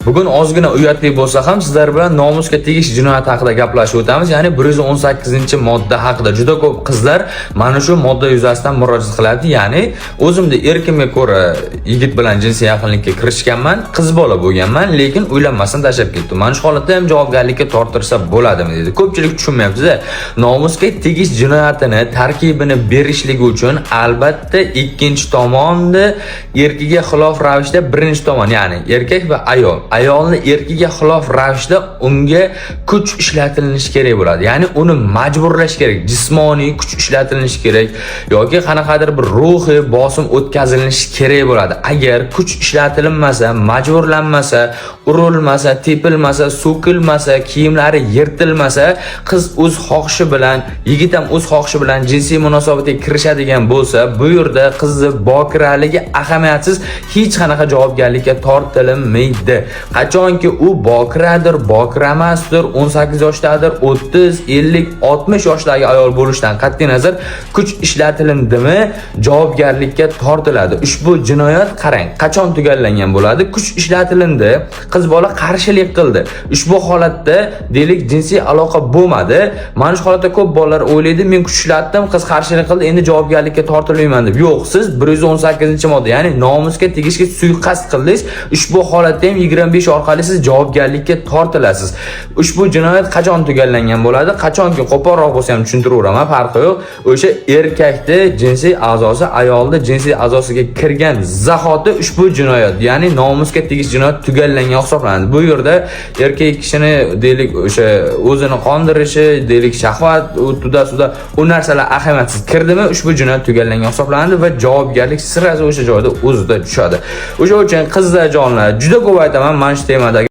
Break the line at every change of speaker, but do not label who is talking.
Bugun ozgina uyatli bo'lsa ham sizlar bilan nomusga tegish jinoyati haqida gaplashib o'tamiz. Ya'ni 118-modda haqida juda ko'p qizlar mana shu modda yuzasidan murojaat qiladi. Ya'ni o'zimda erkimga ko'ra yigit bilan jinsiy yaqinlikka kirishganman, qiz bola bo'lganman, lekin uylanmasdan tashlab ketdim. Mana shu holatda ham javobgarlikka tortirsa bo'ladimi dedi. Ko'pchilik tushunmayapti-da. Nomusga tegish jinoyatini tarkibini berishligi uchun albatta ikkinchi tomonni erkiga xilof ravishda birinchi tomon, ya'ni erkak va ayolni erkiga xilof ravishda unga kuch ishlatilishi kerak bo'ladi. Ya'ni uni majburlash kerak, jismoniy kuch ishlatilishi kerak yoki qanaqadir bir ruhiy bosim o'tkazilishi kerak bo'ladi. Agar kuch ishlatilmasa, majburlanmasa, urilmasa, tepilmasa, so'kilmasa, kiyimlari yirtilmasa, qiz o'z xohishi bilan, yigit ham o'z xohishi bilan jinsiy munosabatga kirishadigan bo'lsa, bu yerda qizni bokiraligi ahamiyatsiz hech qanaqa javobgarlikka tortilmaydi. Qachonki u bokiradir, bokiramasdir, 18 yoshdadir, 30, 50, 60 yoshdagi ayol bo'lishidan qat'iy nazar kuch ishlatilindimi, javobgarlikka tortiladi. Ushbu jinoyat qarang, qachon tugallangan bo'ladi? Kuch ishlatilindi, qiz bola qarshilik qildi. Ushbu holatda deylik jinsiy aloqa bo'lmadi. Mana shu holatda ko'p bolalar o'ylaydi, men kuch ishlatdim, qiz qarshilik qildi, endi javobgarlikka tortilmayman deb. Yo'q, siz 118-modda, ya'ni nomusga tegishga suiqasd qildingiz. Ushbu holatda ham 25 orqali siz javobgarlikka tortilasiz. Ushbu jinoyat qachon tugallangan bo'ladi? Qachonki qo'polroq bo'lsa ham tushuntiraman, farqi yo'q. O'sha erkakni jinsiy a'zosi ayolni jinsiy a'zosiga kirgan zahoti ushbu jinoyat, ya'ni nomusga tegish jinoyat tugallangan hisoblanadi. Bu yerda erkak kishini deylik o'sha o'zini qondirishi, deylik shahvat, tuda-suda u narsalar ahamiyatsiz kirdimi, ushbu jinoyat tugallangan hisoblanadi va javobgarlik sirasi o'sha joyda o'zida tushadi. O'sha uchun qizlar jonlar juda ko'p aytaman mana shu temadagi